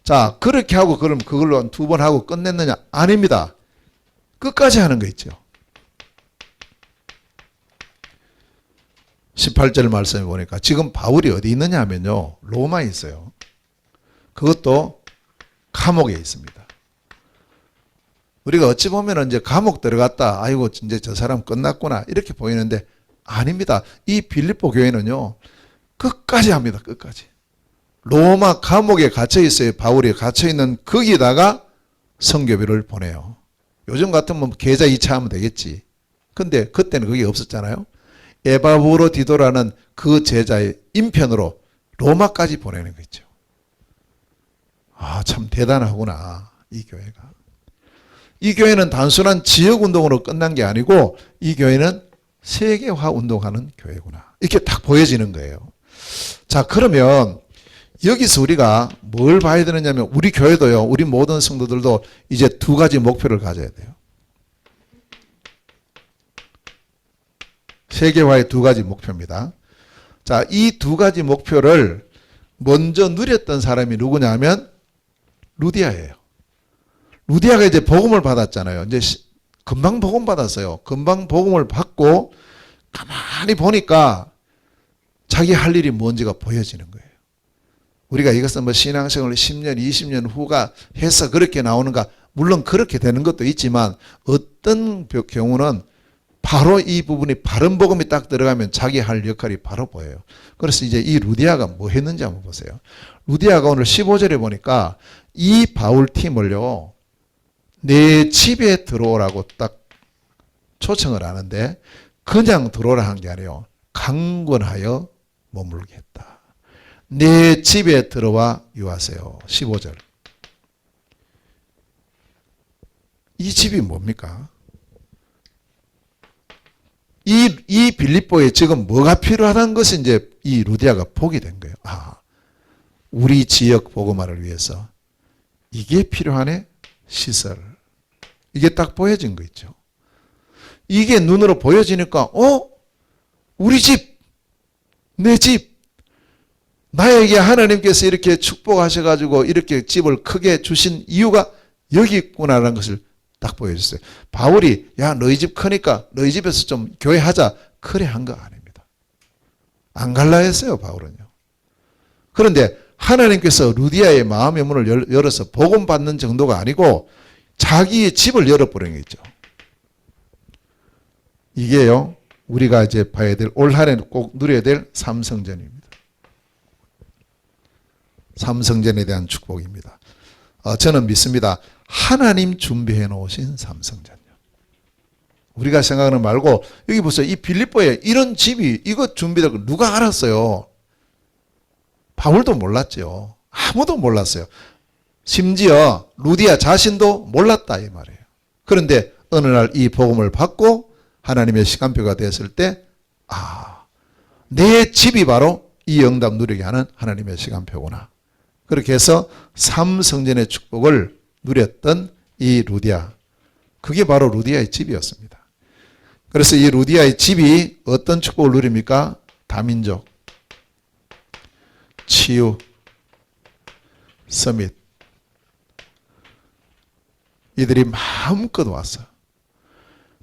자, 그렇게 하고 그럼 그걸로 두 번 하고 끝냈느냐? 아닙니다. 끝까지 하는 거 있죠. 18절 말씀에 보니까 지금 바울이 어디 있느냐 하면요. 로마에 있어요. 그것도 감옥에 있습니다. 우리가 어찌 보면 이제 감옥 들어갔다. 아이고, 이제 저 사람 끝났구나. 이렇게 보이는데 아닙니다. 이 빌립보 교회는요. 끝까지 합니다. 끝까지. 로마 감옥에 갇혀 있어요. 바울이 갇혀 있는 거기다가 선교비를 보내요. 요즘 같으면 계좌 이체하면 되겠지. 근데 그때는 그게 없었잖아요. 에바브로 디도라는 그 제자의 인편으로 로마까지 보내는 거 있죠. 아, 참 대단하구나. 이 교회가. 이 교회는 단순한 지역운동으로 끝난 게 아니고 이 교회는 세계화 운동하는 교회구나. 이렇게 딱 보여지는 거예요. 자, 그러면 여기서 우리가 뭘 봐야 되느냐면 우리 교회도요. 우리 모든 성도들도 이제 두 가지 목표를 가져야 돼요. 세계화의 두 가지 목표입니다. 자, 이 두 가지 목표를 먼저 누렸던 사람이 누구냐 하면 루디아예요. 루디아가 이제 복음을 받았잖아요. 이제 금방 복음 받았어요. 금방 복음을 받고 가만히 보니까 자기 할 일이 뭔지가 보여지는 거예요. 우리가 이것은 뭐 신앙생활 10년, 20년 후가 해서 그렇게 나오는가? 물론 그렇게 되는 것도 있지만 어떤 경우는 바로 이 부분이 바른 복음이 딱 들어가면 자기 할 역할이 바로 보여요. 그래서 이제 이 루디아가 뭐 했는지 한번 보세요. 루디아가 오늘 15절에 보니까 이 바울 팀을요. 내 집에 들어오라고 딱 초청을 하는데 그냥 들어오라 한 게 아니에요. 강권하여 머물게 했다. 내 집에 들어와 유하세요. 15절. 이 집이 뭡니까? 이 빌립보에 지금 뭐가 필요하다는 것이 이제 이 루디아가 보게 된 거예요. 아, 우리 지역 복음화를 위해서 이게 필요하네? 시설. 이게 딱 보여진 거 있죠. 이게 눈으로 보여지니까 우리 집, 내 집, 나에게 하나님께서 이렇게 축복하셔가지고 이렇게 집을 크게 주신 이유가 여기 있구나라는 것을 딱 보여줬어요. 바울이 야 너희 집 크니까 너희 집에서 좀 교회하자 그래 한 거 아닙니다. 안 갈라 했어요. 바울은요. 그런데 하나님께서 루디아의 마음의 문을 열어서 복음 받는 정도가 아니고 자기의 집을 열어버린 게 있죠. 이게요. 우리가 이제 봐야 될 올 한 해 꼭 누려야 될 삼성전입니다. 삼성전에 대한 축복입니다. 저는 믿습니다. 하나님 준비해 놓으신 삼성전요. 우리가 생각하는 말고 여기 보세요. 이 빌립보에 이런 집이 이거 준비되고 누가 알았어요? 바울도 몰랐죠. 아무도 몰랐어요. 심지어 루디아 자신도 몰랐다 이 말이에요. 그런데 어느 날 이 복음을 받고 하나님의 시간표가 됐을 때 내 집이 바로 이 응답 누리게 하는 하나님의 시간표구나. 그렇게 해서 삼성전의 축복을 누렸던 이 루디아. 그게 바로 루디아의 집이었습니다. 그래서 이 루디아의 집이 어떤 축복을 누립니까? 다민족, 치유, 서밋. 이들이 마음껏 와서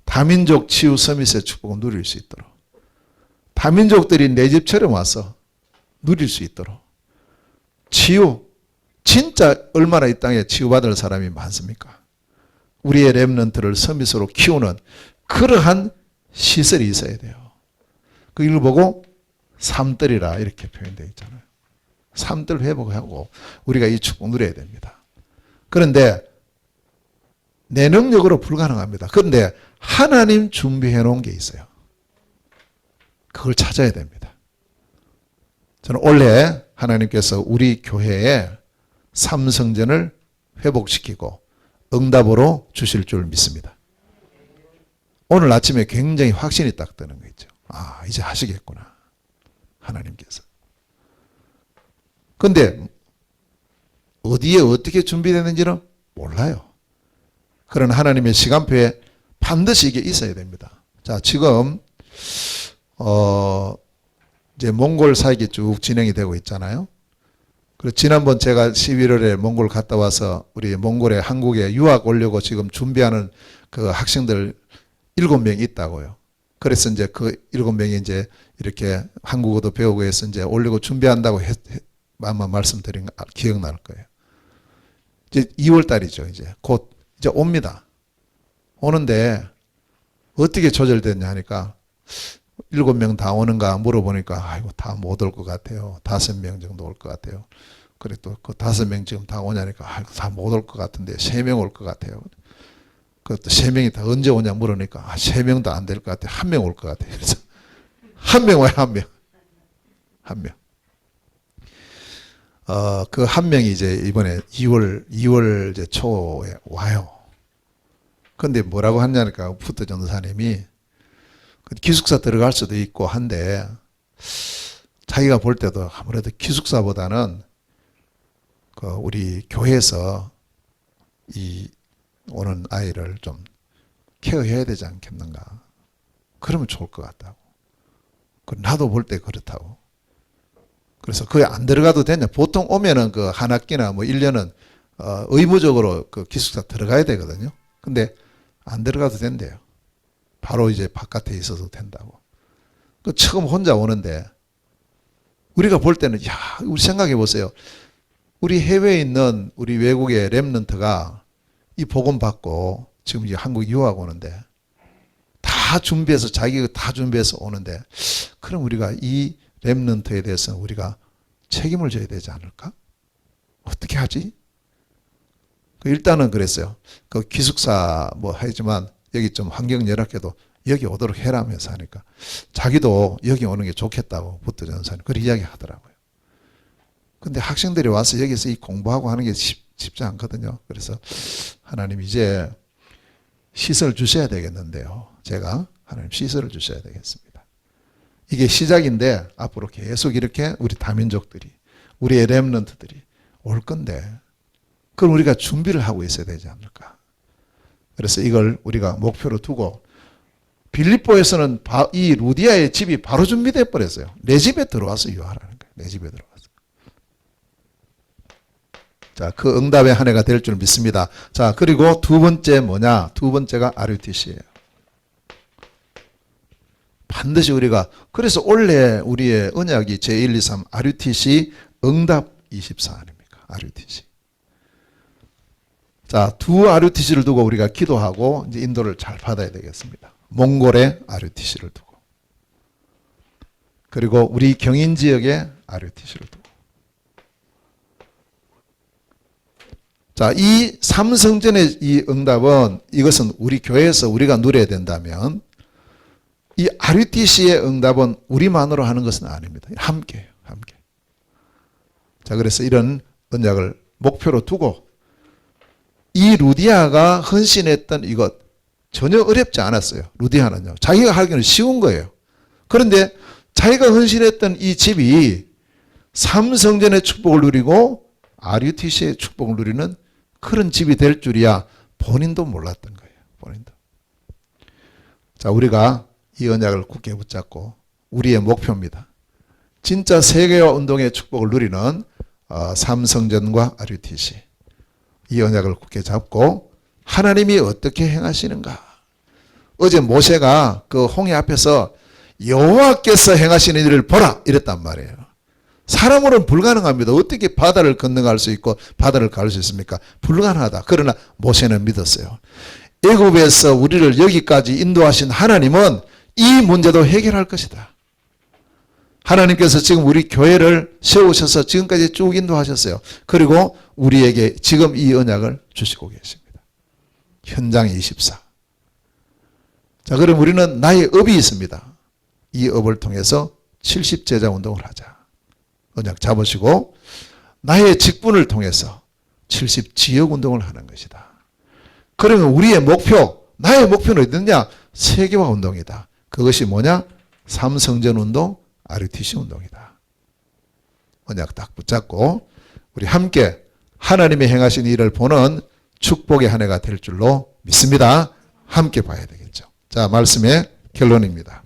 다민족 치유 서밋의 축복을 누릴 수 있도록 다민족들이 내 집처럼 와서 누릴 수 있도록 치유, 진짜 얼마나 이 땅에 치유받을 사람이 많습니까? 우리의 렘넌트를 서밋으로 키우는 그러한 시설이 있어야 돼요. 그 일을 보고 삼뜰이라 이렇게 표현되어 있잖아요. 삼뜰 회복하고 우리가 이 축복 누려야 됩니다. 그런데 내 능력으로 불가능합니다. 그런데 하나님 준비해 놓은 게 있어요. 그걸 찾아야 됩니다. 저는 원래 하나님께서 우리 교회에 삼성전을 회복시키고 응답으로 주실 줄 믿습니다. 오늘 아침에 굉장히 확신이 딱 드는 거 있죠. 아, 이제 하시겠구나. 하나님께서. 근데 어디에 어떻게 준비되는지는 몰라요. 그러나 하나님의 시간표에 반드시 이게 있어야 됩니다. 자, 지금 이제 몽골 사역이 쭉 진행이 되고 있잖아요. 그리고 지난번 제가 11월에 몽골 갔다 와서 우리 몽골에 한국에 유학 오려고 지금 준비하는 그 학생들 7명 있다고요. 그래서 이제 그 7명이 이제 이렇게 한국어도 배우고 해서 이제 오려고 준비한다고 아마 말씀드린 거 기억날 거예요. 이제 2월 달이죠. 이제 곧 이제 옵니다. 오는데 어떻게 조절됐냐 하니까 7명 다 오는가 물어보니까 아이고 다 못 올 것 같아요. 5명 정도 올 것 같아요. 그래 또 그 5명 지금 다 오냐니까 아이고 다 못 올 것 같은데 3명 올 것 같아요. 그것도 3명이 다 언제 오냐 물으니까 3명도 안 될 것 같아요. 1명 올 것 같아요. 그래서 1명 와요. 1명. 1명. 그 1명이 이제 이번에 2월 이제 초에 와요. 근데 뭐라고 하냐니까 푸트 전도사님이 기숙사 들어갈 수도 있고 한데 자기가 볼 때도 아무래도 기숙사보다는 그 우리 교회에서 이 오는 아이를 좀 케어해야 되지 않겠는가. 그러면 좋을 것 같다고. 나도 볼 때 그렇다고. 그래서 그게 안 들어가도 되냐. 보통 오면은 그 한 학기나 뭐 1년은 의무적으로 그 기숙사 들어가야 되거든요. 근데 안 들어가도 된대요. 바로 이제 바깥에 있어도 된다고. 그 처음 혼자 오는데 우리가 볼 때는 야, 우리 생각해 보세요. 우리 해외에 있는 우리 외국의 렘넌트가 이 복음 받고 지금 이제 한국 유학 오는데 다 준비해서 자기가 다 준비해서 오는데 그럼 우리가 이 렘넌트에 대해서 우리가 책임을 져야 되지 않을까? 어떻게 하지? 일단은 그랬어요. 그 기숙사 뭐 하지만 여기 좀 환경 열악해도 여기 오도록 해라면서 하니까 자기도 여기 오는 게 좋겠다고 부터 전사님 그렇게 이야기 하더라고요. 근데 학생들이 와서 여기서 이 공부하고 하는 게 쉽지 않거든요. 그래서 하나님 이제 시설 주셔야 되겠는데요. 제가 하나님 시설을 주셔야 되겠습니다. 이게 시작인데 앞으로 계속 이렇게 우리 다민족들이 우리의 렘넌트들이 올 건데 그걸 우리가 준비를 하고 있어야 되지 않을까. 그래서 이걸 우리가 목표로 두고 빌립보에서는 이 루디아의 집이 바로 준비돼 버렸어요. 내 집에 들어와서 유하라는 거예요. 내 집에 들어와서. 자, 그 응답의 한 해가 될 줄 믿습니다. 자, 그리고 두 번째 뭐냐? 두 번째가 RUTC예요. 반드시 우리가 그래서 원래 우리의 언약이 제1, 2, 3 RUTC 응답 24 아닙니까? RUTC. 자, 두 RUTC를 두고 우리가 기도하고 이제 인도를 잘 받아야 되겠습니다. 몽골의 RUTC를 두고 그리고 우리 경인 지역의 RUTC를 두고 자, 이 삼성전의 이 응답은 이것은 우리 교회에서 우리가 누려야 된다면 이 RUTC의 응답은 우리만으로 하는 것은 아닙니다. 함께해요. 함께. 자, 그래서 이런 언약을 목표로 두고 이 루디아가 헌신했던 이것 전혀 어렵지 않았어요. 루디아는요. 자기가 하기는 쉬운 거예요. 그런데 자기가 헌신했던 이 집이 삼성전의 축복을 누리고 RUTC의 축복을 누리는 그런 집이 될 줄이야 본인도 몰랐던 거예요. 본인도. 자, 우리가 이 언약을 굳게 붙잡고 우리의 목표입니다. 진짜 세계화 운동의 축복을 누리는 삼성전과 RUTC 이 언약을 굳게 잡고 하나님이 어떻게 행하시는가. 어제 모세가 그 홍해 앞에서 여호와께서 행하시는 일을 보라 이랬단 말이에요. 사람으로는 불가능합니다. 어떻게 바다를 건너갈 수 있고 바다를 가를 수 있습니까? 불가능하다. 그러나 모세는 믿었어요. 애굽에서 우리를 여기까지 인도하신 하나님은 이 문제도 해결할 것이다. 하나님께서 지금 우리 교회를 세우셔서 지금까지 쭉 인도하셨어요. 그리고 우리에게 지금 이 언약을 주시고 계십니다. 현장 24. 자, 그럼 우리는 나의 업이 있습니다. 이 업을 통해서 70제자 운동을 하자. 언약 잡으시고 나의 직분을 통해서 70지역 운동을 하는 것이다. 그러면 우리의 목표, 나의 목표는 어디냐? 세계화 운동이다. 그것이 뭐냐? 삼성전 운동, RUTC 운동이다. 언약 딱 붙잡고 우리 함께 하나님이 행하신 일을 보는 축복의 한 해가 될 줄로 믿습니다. 함께 봐야 되겠죠. 자, 말씀의 결론입니다.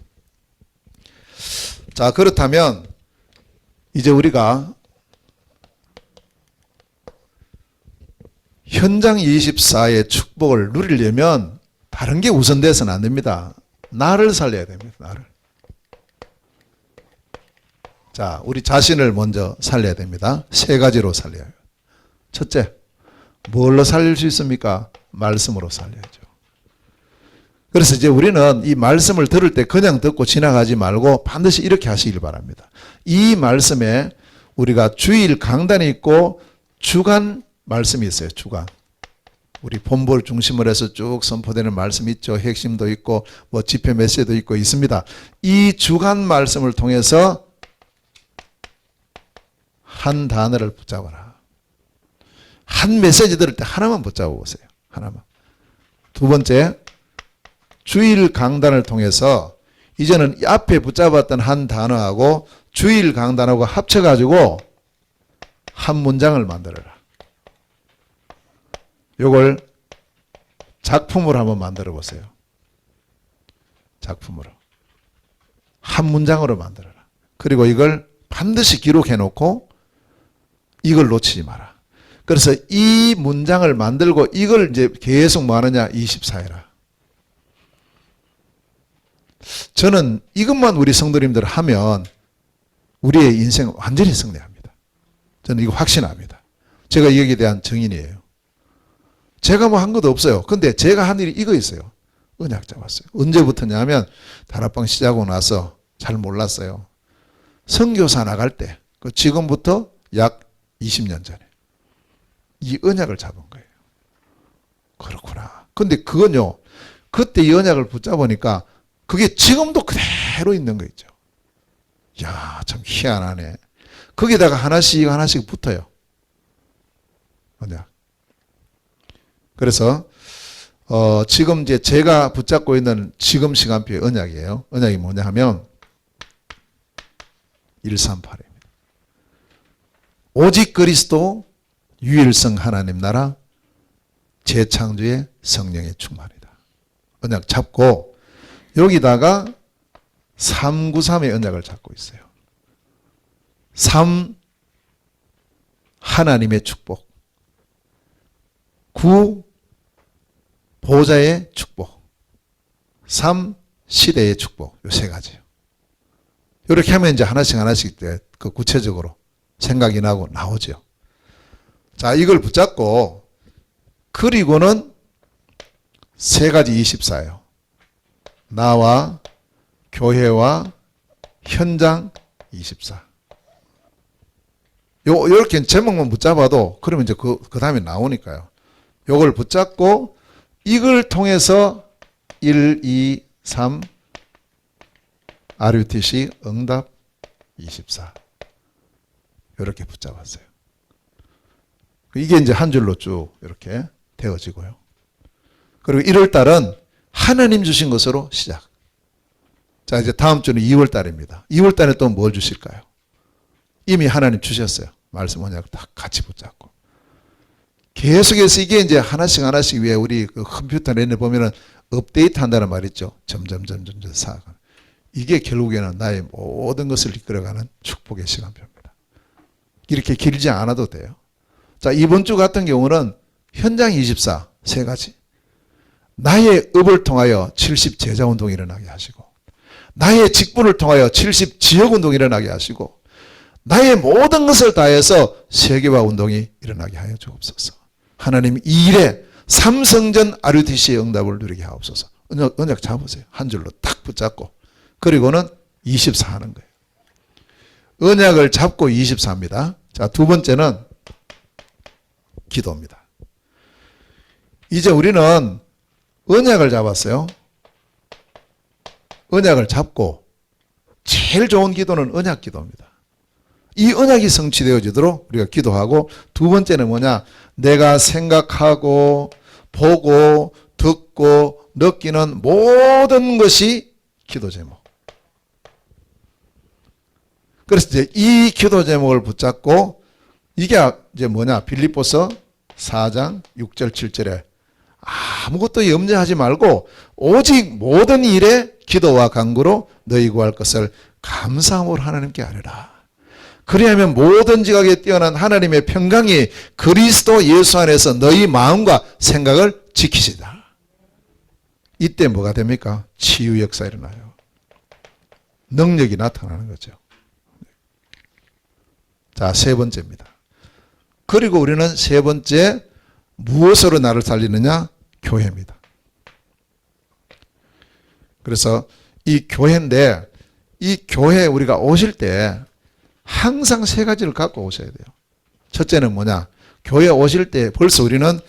자, 그렇다면 이제 우리가 현장 24의 축복을 누리려면 다른 게 우선돼서는 안 됩니다. 나를 살려야 됩니다. 나를. 자, 우리 자신을 먼저 살려야 됩니다. 세 가지로 살려요. 첫째, 뭘로 살릴 수 있습니까? 말씀으로 살려야죠. 그래서 이제 우리는 이 말씀을 들을 때 그냥 듣고 지나가지 말고 반드시 이렇게 하시길 바랍니다. 이 말씀에 우리가 주일 강단이 있고 주간 말씀이 있어요. 주간. 우리 본부를 중심으로 해서 쭉 선포되는 말씀이 있죠. 핵심도 있고 뭐 집회 메시지도 있고 있습니다. 이 주간 말씀을 통해서 한 단어를 붙잡아라. 한 메시지 들을 때 하나만 붙잡아 보세요. 하나만. 두 번째, 주일 강단을 통해서 이제는 앞에 붙잡았던 한 단어하고 주일 강단하고 합쳐가지고 한 문장을 만들어라. 요걸 작품으로 한번 만들어 보세요. 작품으로. 한 문장으로 만들어라. 그리고 이걸 반드시 기록해 놓고 이걸 놓치지 마라. 그래서 이 문장을 만들고 이걸 이제 계속 뭐 하느냐? 24해라. 저는 이것만 우리 성도님들 하면 우리의 인생은 완전히 승리합니다. 저는 이거 확신합니다. 제가 여기에 대한 증인이에요. 제가 뭐 한 것도 없어요. 근데 제가 한 일이 이거 있어요. 언약 잡았어요. 언제부터냐면 다락방 시작하고 나서 잘 몰랐어요. 선교사 나갈 때, 지금부터 약 20년 전에 이 언약을 잡은 거예요. 그렇구나. 근데 그건요, 그때 이 언약을 붙잡으니까 그게 지금도 그대로 있는 거 있죠. 야, 참 희한하네. 거기다가 하나씩 하나씩 붙어요. 언약. 그래서 지금 이제 제가 붙잡고 있는 지금 시간표의 언약이에요. 언약이 뭐냐 하면 138입니다. 오직 그리스도, 유일성 하나님 나라, 재창조의 성령의 충만이다. 언약 잡고 여기다가 393의 언약을 잡고 있어요. 3. 하나님의 축복. 9. 보좌의 축복. 3. 시대의 축복. 요 세 가지요. 이렇게 하면 이제 하나씩 그 구체적으로 생각이 나고 나오죠. 자, 이걸 붙잡고 그리고는 세 가지 24예요. 나와 교회와 현장 24. 요렇게 제목만 붙잡아도 그러면 이제 그 다음에 나오니까요. 요걸 붙잡고 이걸 통해서 1, 2, 3 RUTC 응답 24. 이렇게 붙잡았어요. 이게 이제 한 줄로 쭉 이렇게 되어지고요. 그리고 1월 달은 하나님 주신 것으로 시작. 자, 이제 다음 주는 2월 달입니다. 2월 달에 또 뭘 주실까요? 이미 하나님 주셨어요. 말씀 언약을 다 같이 붙잡고. 계속해서 이게 이제 하나씩 위에 우리 그 컴퓨터 내내 보면은 업데이트 한다는 말 있죠. 점점 쌓아가는. 이게 결국에는 나의 모든 것을 이끌어가는 축복의 시간표입니다. 이렇게 길지 않아도 돼요. 자, 이번 주 같은 경우는 현장 24, 세 가지. 나의 업을 통하여 70 제자운동이 일어나게 하시고, 나의 직분을 통하여 70 지역운동이 일어나게 하시고, 나의 모든 것을 다해서 세계화 운동이 일어나게 하여 주옵소서. 하나님 이 일에 삼성전 RUTC의 응답을 누리게 하옵소서. 언약 잡으세요. 한 줄로 딱 붙잡고. 그리고는 24 하는 거예요. 언약을 잡고 24입니다. 자, 두 번째는 기도입니다. 이제 우리는 언약을 잡았어요. 언약을 잡고 제일 좋은 기도는 언약 기도입니다. 이 언약이 성취되어지도록 우리가 기도하고, 두 번째는 뭐냐? 내가 생각하고 보고 듣고 느끼는 모든 것이 기도 제목. 그래서 이제 이 기도 제목을 붙잡고, 이게 이제 뭐냐? 빌립보서 4장 6절 7절에 아무것도 염려하지 말고 오직 모든 일에 기도와 간구로 너희 구할 것을 감사함으로 하나님께 아뢰라. 그리하면 모든 지각에 뛰어난 하나님의 평강이 그리스도 예수 안에서 너희 마음과 생각을 지키시다. 이때 뭐가 됩니까? 치유 역사 일어나요. 능력이 나타나는 거죠. 자, 세 번째입니다. 그리고 우리는 세 번째, 무엇으로 나를 살리느냐? 교회입니다. 그래서 이 교회인데, 이 교회에 우리가 오실 때 항상 세 가지를 갖고 오셔야 돼요. 첫째는 뭐냐? 교회 오실 때 벌써 우리는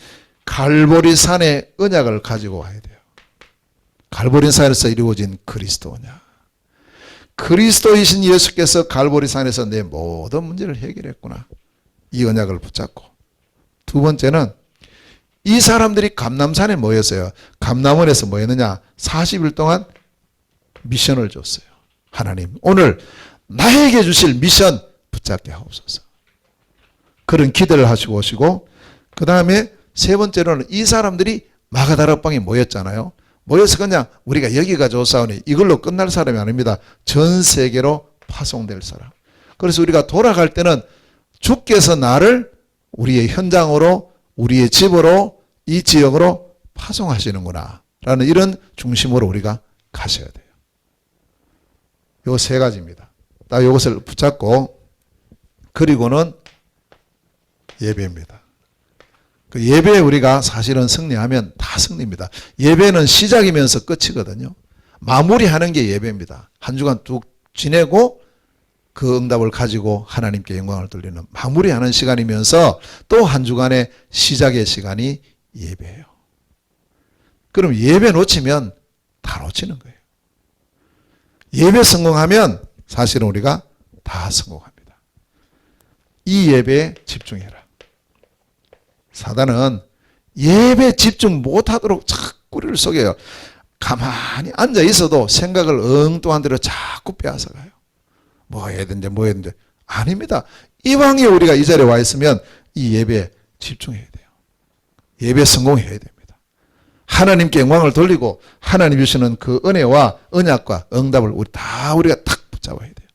갈보리 산의 언약을 가지고 와야 돼요. 갈보리 산에서 이루어진 그리스도 언약. 그리스도이신 예수께서 갈보리 산에서 내 모든 문제를 해결했구나. 이 언약을 붙잡고. 두 번째는 이 사람들이 감람산에 모였어요. 감람원에서 모였느냐? 40일 동안 미션을 줬어요. 하나님, 오늘 나에게 주실 미션 붙잡게 하옵소서. 그런 기대를 하시고 오시고, 그 다음에 세 번째로는 이 사람들이 마가다락방에 모였잖아요. 모여서 그냥 우리가 여기가 좋사오니 이걸로 끝날 사람이 아닙니다. 전 세계로 파송될 사람. 그래서 우리가 돌아갈 때는 주께서 나를 우리의 현장으로, 우리의 집으로, 이 지역으로 파송하시는구나 라는 이런 중심으로 우리가 가셔야 돼요. 요 세 가지입니다. 딱 이것을 붙잡고, 그리고는 예배입니다. 그 예배에 우리가 사실은 승리하면 다 승리입니다. 예배는 시작이면서 끝이거든요. 마무리하는 게 예배입니다. 한 주간 쭉 지내고 그 응답을 가지고 하나님께 영광을 돌리는 마무리하는 시간이면서 또 한 주간의 시작의 시간이 예배예요. 그럼 예배 놓치면 다 놓치는 거예요. 예배 성공하면 사실은 우리가 다 성공합니다. 이 예배에 집중해라. 사단은 예배 집중 못하도록 자꾸 우리를 속여요. 가만히 앉아 있어도 생각을 엉뚱한 대로 자꾸 빼앗아가요. 뭐 해야 되는데 뭐 해야 되는데. 아닙니다. 이왕에 우리가 이 자리에 와 있으면 이 예배에 집중해야 돼요. 예배 성공해야 됩니다. 하나님께 영광을 돌리고 하나님 주시는 그 은혜와 언약과 응답을 우리가 탁 붙잡아야 돼요.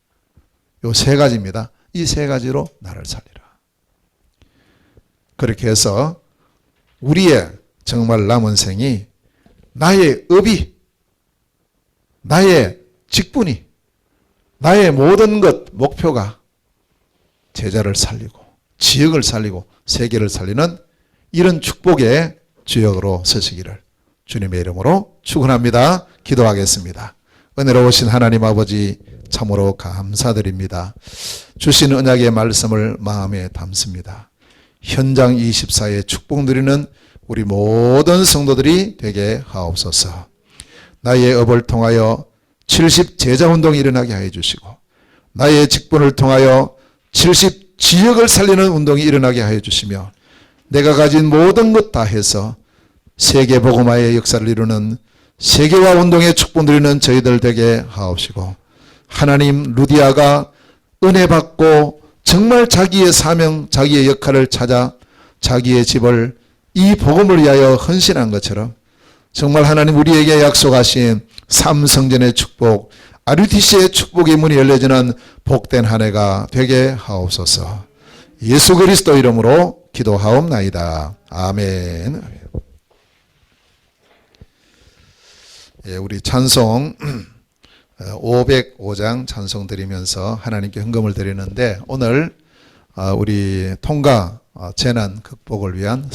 요 세 가지입니다. 이 세 가지로 나를 살리라. 그렇게 해서 우리의 정말 남은 생이 나의 업이, 나의 직분이, 나의 모든 것, 목표가 제자를 살리고 지역을 살리고 세계를 살리는 이런 축복의 주역으로 서시기를 주님의 이름으로 축원합니다. 기도하겠습니다. 은혜로우신 하나님 아버지, 참으로 감사드립니다. 주신 언약의 말씀을 마음에 담습니다. 현장 24에 축복 누리는 우리 모든 성도들이 되게 하옵소서. 나의 업을 통하여 70 제자운동이 일어나게 하여 주시고, 나의 직분을 통하여 70 지역을 살리는 운동이 일어나게 하여 주시며, 내가 가진 모든 것 다 해서 세계 복음화의 역사를 이루는 세계화 운동의 축복 누리는 저희들 되게 하옵시고, 하나님, 루디아가 은혜 받고 정말 자기의 사명, 자기의 역할을 찾아 자기의 집을 이 복음을 위하여 헌신한 것처럼 정말 하나님 우리에게 약속하신 삼성전의 축복, RUTC의 축복의 문이 열려지는 복된 한 해가 되게 하옵소서. 예수 그리스도 이름으로 기도하옵나이다. 아멘. 예, 우리 찬송 505장 찬송 드리면서 하나님께 헌금을 드리는데, 오늘 우리 통가 재난 극복을 위한